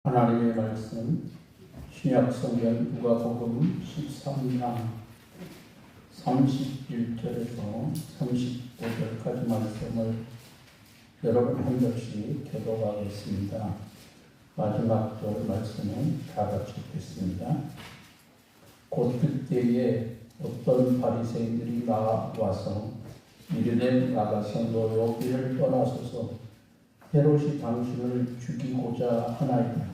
하나님의 말씀 신약성경 누가복음 13장 31절에서 35절까지 말씀을 여러분 한 절씩 교독하겠습니다. 마지막 절 말씀은 다 같이 읽겠습니다. 곧 그때에 어떤 바리새인들이 나와서 이르되 나가서 여기를 떠나소서 헤롯이 당신을 죽이고자 하나이다.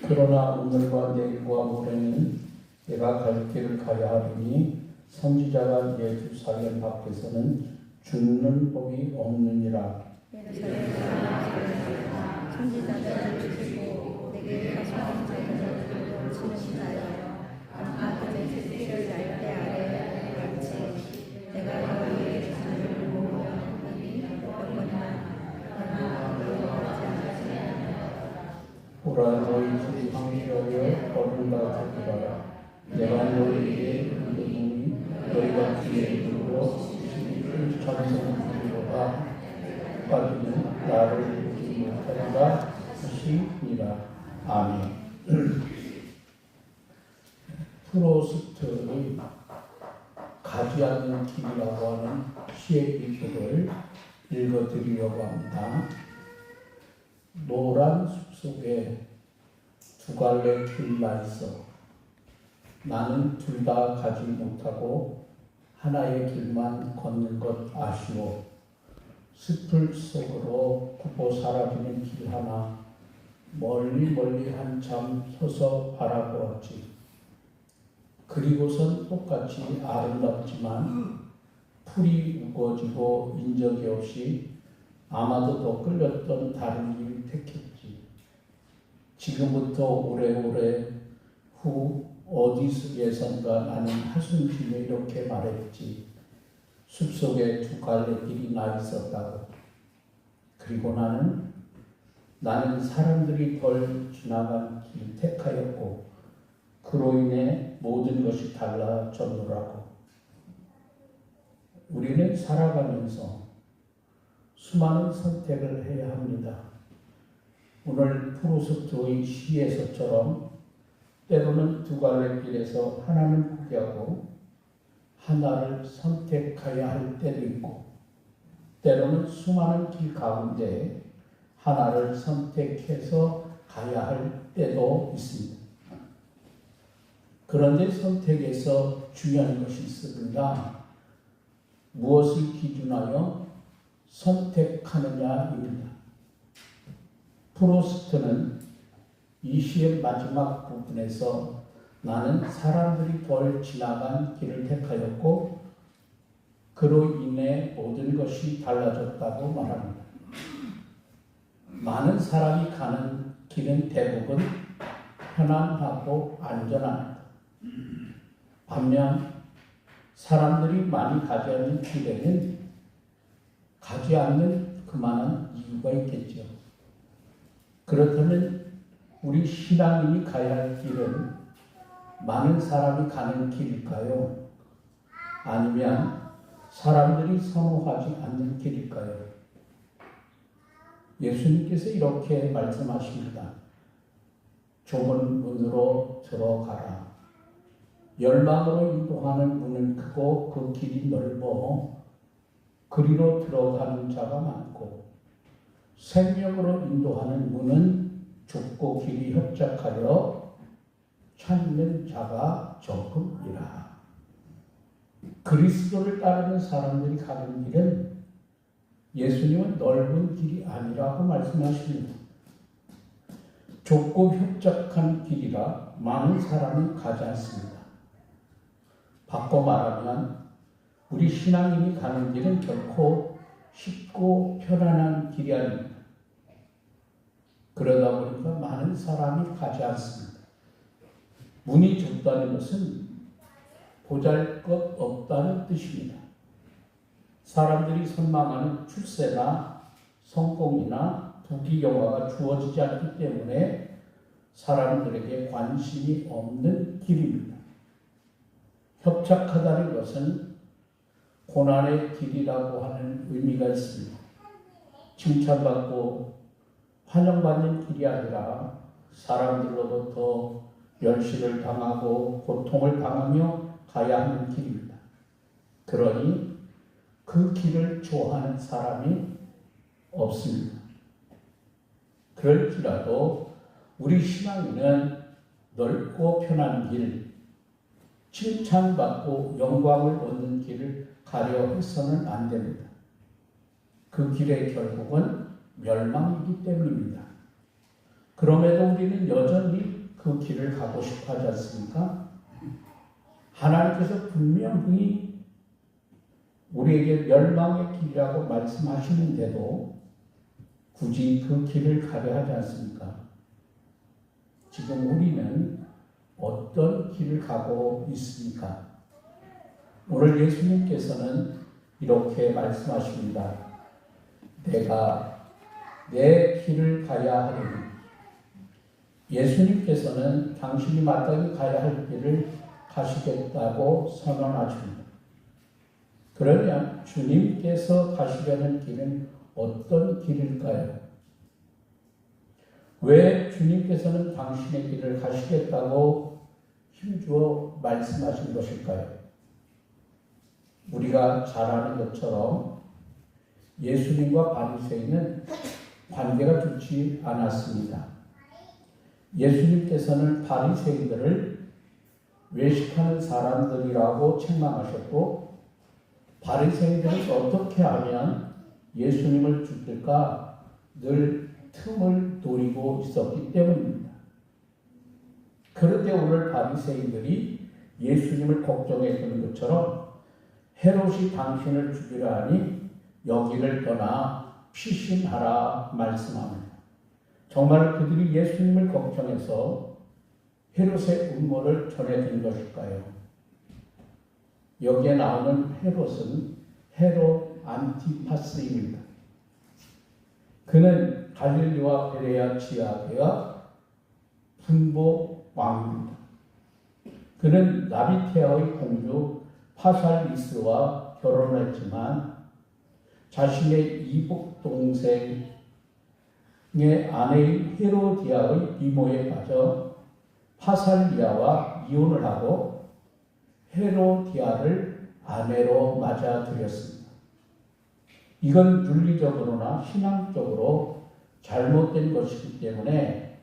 그러나 오늘과 내일과 모레는 내가 갈 길을 가야 하리니 선지자가 예루살렘 밖에서는 죽는 법이 없느니라. 선지자들을 죽이고 내게 가소한 자들을 치는다여 아까의 새끼를 날개 아래 같이 내가 너희의 자녀를 모으려니 그러나 너희가 하지 않으리라. 보라 너희 집이 황폐하여 버림받아 되리라. 내가 너희에게 이르노니 너희가 귀에 들고 그 찬송을 부르다가 빠지는 나를 보지 못하리라 하시니라. 아멘. 프로스트의 가지 않는 길이라고 하는 시의 일부를 읽어드리려고 합니다. 노란 숲속에 두 갈래 길나 있어. 나는 둘 다 가지 못하고 하나의 길만 걷는 것 아쉬워. 숲을 속으로 굽어 사라지는 길 하나 멀리 한참 서서 바라보았지. 그리고선 똑같이 아름답지만 풀이 우거지고 인적이 없이 아마도 더 끌렸던 다른 길을 택했지. 지금부터 오래오래 후 어디에선가 나는 한숨 쉬며 이렇게 말했지. 숲속에 두 갈래 길이 나 있었다고. 그리고 나는 사람들이 덜 지나간 길을 택하였고 그로 인해 모든 것이 달라졌노라고. 우리는 살아가면서 수많은 선택을 해야 합니다. 오늘 프로스트의 시에서처럼 때로는 두 갈래 길에서 하나는 포기하고 하나를 선택해야 할 때도 있고, 때로는 수많은 길 가운데 하나를 선택해서 가야 할 때도 있습니다. 그런데 선택에서 중요한 것이 있습니다. 무엇을 기준하여 선택하느냐입니다. 프로스트는 이 시의 마지막 부분에서 나는 사람들이 덜 지나간 길을 택하였고 그로 인해 모든 것이 달라졌다고 말합니다. 많은 사람이 가는 길은 대부분 편안하고 안전합니다. 반면 사람들이 많이 가지 않는 길에는 가지 않는 그만한 이유가 있겠죠. 그렇다면 우리 신앙인이 가야 할 길은 많은 사람이 가는 길일까요? 아니면 사람들이 선호하지 않는 길일까요? 예수님께서 이렇게 말씀하십니다. 좁은 문으로 들어가라. 열망으로 인도하는 문은 크고 그 길이 넓어 그리로 들어가는 자가 많고 생명으로 인도하는 문은 좁고 길이 협착하여 찾는 자가 적음이라. 그리스도를 따르는 사람들이 가는 길은 예수님은 넓은 길이 아니라고 말씀하십니다. 좁고 협착한 길이라 많은 사람이 가지 않습니다. 바꿔 말하면 우리 신앙인이 가는 길은 결코 쉽고 편안한 길이 아닙니다. 그러다 보니까 많은 사람이 가지 않습니다. 문이 좁다는 것은 보잘것없다는 뜻입니다. 사람들이 선망하는 출세나 성공이나 부귀영화가 주어지지 않기 때문에 사람들에게 관심이 없는 길입니다. 협착하다는 것은 고난의 길이라고 하는 의미가 있습니다. 칭찬받고 환영받는 길이 아니라 사람들로부터 멸시를 당하고 고통을 당하며 가야 하는 길입니다. 그러니 그 길을 좋아하는 사람이 없습니다. 그럴지라도 우리 신앙인은 넓고 편한 길, 칭찬받고 영광을 얻는 길을 가려 해서는 안 됩니다. 그 길의 결국은 멸망이기 때문입니다. 그럼에도 우리는 여전히 그 길을 가고 싶어 하지 않습니까? 하나님께서 분명히 우리에게 멸망의 길이라고 말씀하시는데도 굳이 그 길을 가려 하지 않습니까? 지금 우리는 어떤 길을 가고 있습니까? 오늘 예수님께서는 이렇게 말씀하십니다. 내가 내 길을 가야 하리니. 예수님께서는 당신이 마땅히 가야 할 길을 가시겠다고 선언하십니다. 그러면 주님께서 가시려는 길은 어떤 길일까요? 왜 주님께서는 당신의 길을 가시겠다고 힘주어 말씀하신 것일까요? 우리가 잘 아는 것처럼 예수님과 바리새인은 관계가 좋지 않았습니다. 예수님께서는 바리새인들을 외식하는 사람들이라고 책망하셨고, 바리새인들이 어떻게 하면 예수님을 죽일까 늘 틈을 노리고 있었기 때문입니다. 그런데 오늘 바리새인들이 예수님을 걱정했던 것처럼 헤롯이 당신을 죽이려 하니 여기를 떠나 피신하라 말씀합니다. 정말 그들이 예수님을 걱정해서 헤롯의 음모를 전해준 것일까요? 여기에 나오는 헤롯은 헤롯 안티파스입니다. 그는 갈릴리와 베레아 지하계와 분보 왕입니다. 그는 나비테아의 공주 파살리스와 결혼을 했지만 자신의 이복 동생의 아내인 헤로디아의 미모에 빠져 파살리아와 이혼을 하고 헤로디아를 아내로 맞아들였습니다. 이건 윤리적으로나 신앙적으로 잘못된 것이기 때문에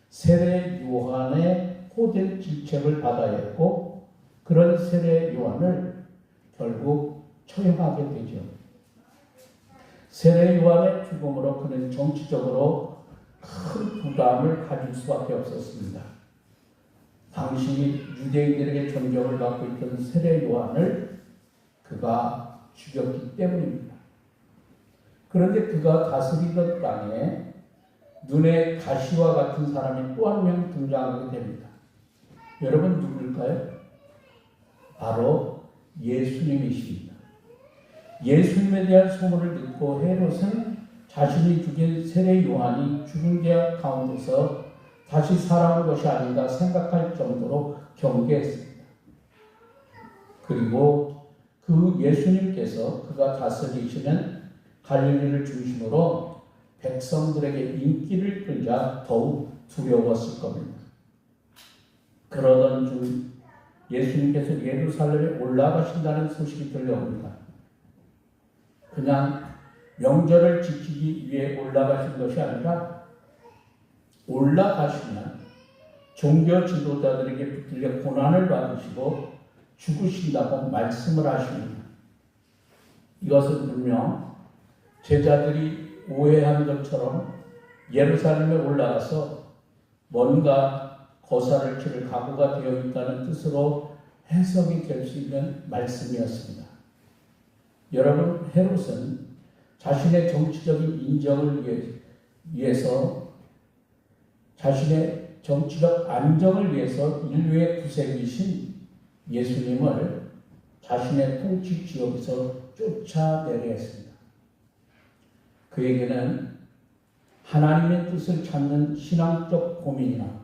세례 요한의 호된 질책을 받아야 했고, 그런 세례 요한을 결국 처형하게 되죠. 세례 요한의 죽음으로 그는 정치적으로 큰 부담을 가질 수밖에 없었습니다. 당시 유대인들에게 존경을 받고 있던 세례 요한을 그가 죽였기 때문입니다. 그런데 그가 다스리던 땅에 눈에 가시와 같은 사람이 또 한 명 등장하게 됩니다. 여러분 누구일까요? 바로 예수님이십니다. 예수님에 대한 소문을 듣고 헤롯은 자신이 죽인 세례 요한이 죽은 자 가운데서 다시 살아온 것이 아닌가 생각할 정도로 경계했습니다. 그리고 그 예수님께서 그가 다스리시는 갈릴리를 중심으로 백성들에게 인기를 끌자 더욱 두려웠을 겁니다. 그러던 중 예수님께서 예루살렘에 올라가신다는 소식이 들려옵니다. 그냥 명절을 지키기 위해 올라가신 것이 아니라 올라가시면 종교 지도자들에게 붙들려 고난을 받으시고 죽으신다고 말씀을 하십니다. 이것은 분명 제자들이 오해한 것처럼 예루살렘에 올라가서 뭔가 거사를 치를 각오가 되어 있다는 뜻으로 해석이 될 수 있는 말씀이었습니다. 여러분, 헤롯은 자신의 정치적인 인정을 위해서, 자신의 정치적 안정을 위해서 인류의 구세주이신 예수님을 자신의 통치 지역에서 쫓아내려 했습니다. 그에게는 하나님의 뜻을 찾는 신앙적 고민이나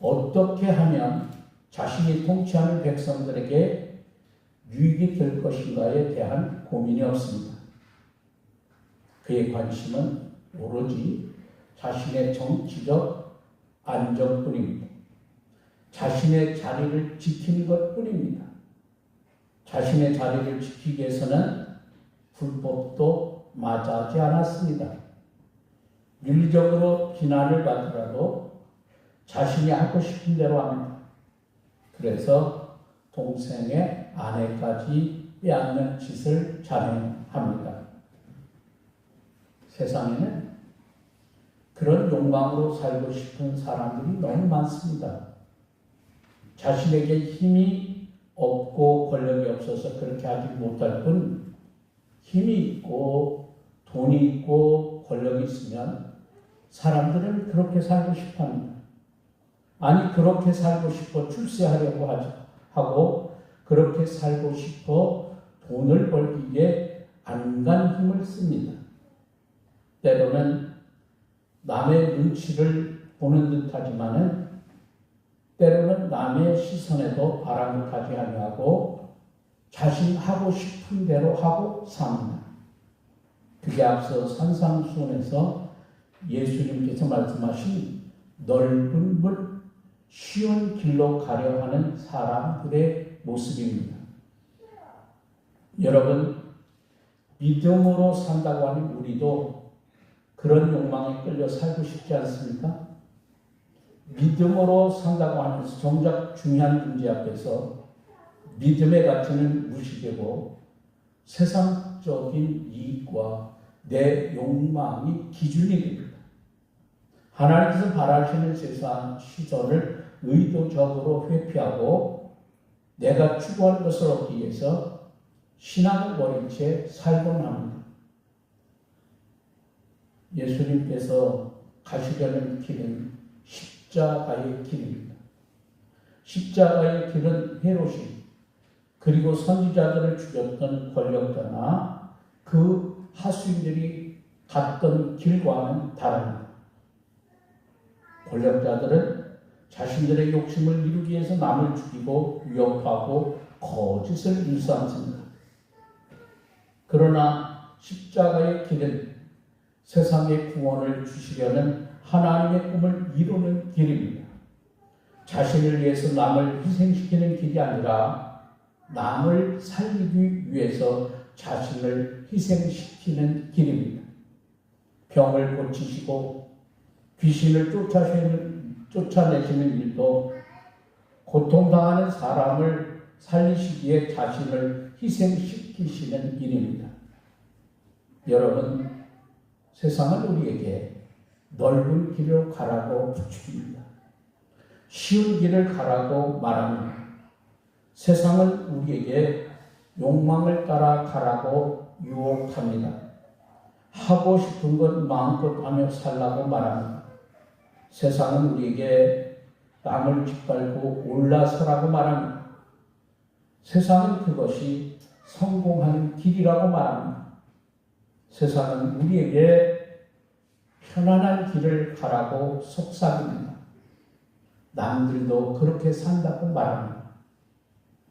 어떻게 하면 자신이 통치하는 백성들에게 유익이 될 것인가에 대한 고민이 없습니다. 그의 관심은 오로지 자신의 정치적 안정뿐입니다. 자신의 자리를 지키는 것뿐입니다. 자신의 자리를 지키기 위해서는 불법도 마다하지 않았습니다. 윤리적으로 비난을 받더라도 자신이 하고 싶은 대로 합니다. 그래서 동생의 아내까지 빼앗는 짓을 자행합니다. 세상에는 그런 욕망으로 살고 싶은 사람들이 너무 많습니다. 자신에게 힘이 없고 권력이 없어서 그렇게 하지 못할 뿐 힘이 있고 돈이 있고 권력이 있으면 사람들은 그렇게 살고 싶어 합니다. 아니 그렇게 살고 싶어 출세하려고 하고 그렇게 살고 싶어 돈을 벌기 위해 안간 힘을 씁니다. 때로는 남의 눈치를 보는 듯하지만은 때로는 남의 시선에도 아랑곳하지 아니하고 자신 하고 싶은 대로 하고 삽니다. 그게 앞서 산상수훈에서 예수님께서 말씀하신 넓은 물, 쉬운 길로 가려 하는 사람들의 모습입니다. 여러분, 믿음으로 산다고 하는 우리도 그런 욕망에 끌려 살고 싶지 않습니까? 믿음으로 산다고 하면서 정작 중요한 문제 앞에서 믿음의 가치는 무시되고 세상적인 이익과 내 욕망이 기준이 됩니다. 하나님께서 바라시는 세상 시선을 의도적으로 회피하고 내가 추구하는 것을 얻기 위해서 신앙을 버린 채 살곤 합니다. 예수님께서 가시려는 길은 십자가의 길입니다. 십자가의 길은 헤롯이 그리고 선지자들을 죽였던 권력자나 그 하수인들이 갔던 길과는 다릅니다. 권력자들은 자신들의 욕심을 이루기 위해서 남을 죽이고 위협하고 거짓을 일삼습니다. 그러나 십자가의 길은 세상의 구원을 주시려는 하나님의 꿈을 이루는 길입니다. 자신을 위해서 남을 희생시키는 길이 아니라 남을 살리기 위해서 자신을 희생시키는 길입니다. 병을 고치시고 귀신을 쫓아내시는 일도 고통당하는 사람을 살리시기에 자신을 희생시키시는 일입니다. 여러분, 세상은 우리에게 넓은 길을 가라고 부추깁니다. 쉬운 길을 가라고 말합니다. 세상은 우리에게 욕망을 따라 가라고 유혹합니다. 하고 싶은 것 마음껏 하며 살라고 말합니다. 세상은 우리에게 남을 짓밟고 올라서라고 말합니다. 세상은 그것이 성공하는 길이라고 말합니다. 세상은 우리에게 편안한 길을 가라고 속삭입니다. 남들도 그렇게 산다고 말합니다.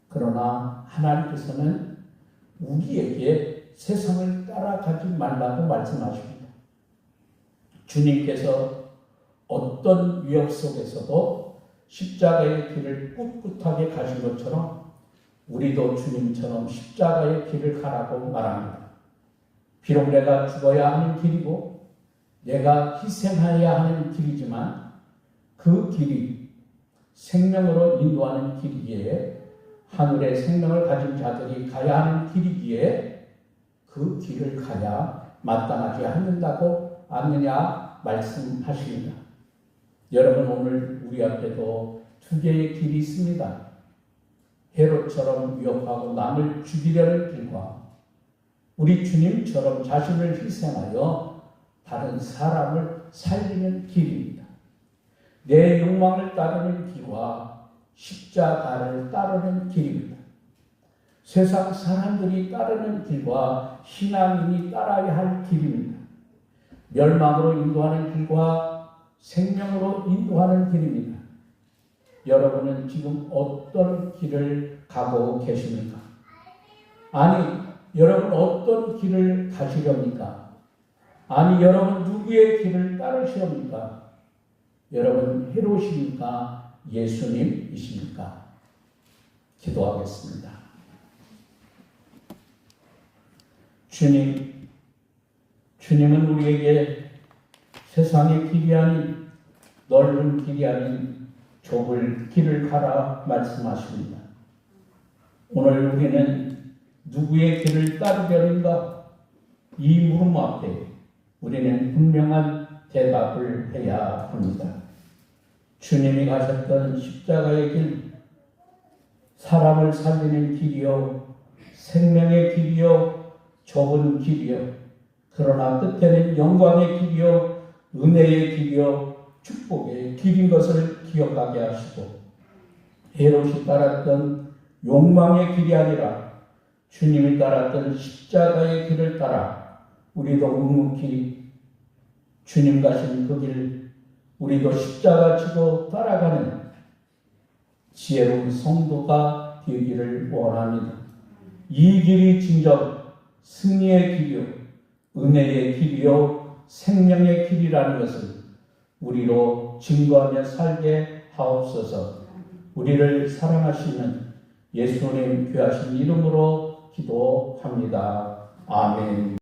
그러나 하나님께서는 우리에게 세상을 따라가지 말라고 말씀하십니다. 주님께서 어떤 위협 속에서도 십자가의 길을 꿋꿋하게 가신 것처럼 우리도 주님처럼 십자가의 길을 가라고 말합니다. 비록 내가 죽어야 하는 길이고 내가 희생해야 하는 길이지만 그 길이 생명으로 인도하는 길이기에 하늘의 생명을 가진 자들이 가야 하는 길이기에 그 길을 가야 마땅하지 않느냐 말씀하십니다. 여러분, 오늘 우리 앞에도 두 개의 길이 있습니다. 헤롯처럼 위협하고 남을 죽이려는 길과 우리 주님처럼 자신을 희생하여 다른 사람을 살리는 길입니다. 내 욕망을 따르는 길과 십자가를 따르는 길입니다. 세상 사람들이 따르는 길과 신앙인이 따라야 할 길입니다. 멸망으로 인도하는 길과 생명으로 인도하는 길입니다. 여러분은 지금 어떤 길을 가고 계십니까? 아니, 여러분 어떤 길을 가시렵니까? 아니, 여러분 누구의 길을 따르시렵니까? 여러분 해로우십니까? 예수님이십니까? 기도하겠습니다. 주님은 우리에게 세상의 길이 아닌, 넓은 길이 아닌 좁은 길을 가라 말씀하십니다. 오늘 우리는 누구의 길을 따르려는가? 이 물음 앞에 우리는 분명한 대답을 해야 합니다. 주님이 가셨던 십자가의 길, 사람을 살리는 길이요, 생명의 길이요, 좁은 길이요, 그러나 끝에는 영광의 길이요, 은혜의 길이요, 축복의 길인 것을 기억하게 하시고, 헤롯이 따랐던 욕망의 길이 아니라 주님이 따랐던 십자가의 길을 따라 우리도 묵묵히 주님 가신 그 길, 우리도 십자가 지고 따라가는 지혜로운 성도가 되기를 원합니다. 이 길이 진정 승리의 길이요, 은혜의 길이요, 생명의 길이라는 것을 우리로 증거하며 살게 하옵소서. 우리를 사랑하시는 예수님 귀하신 이름으로 기도합니다. 아멘.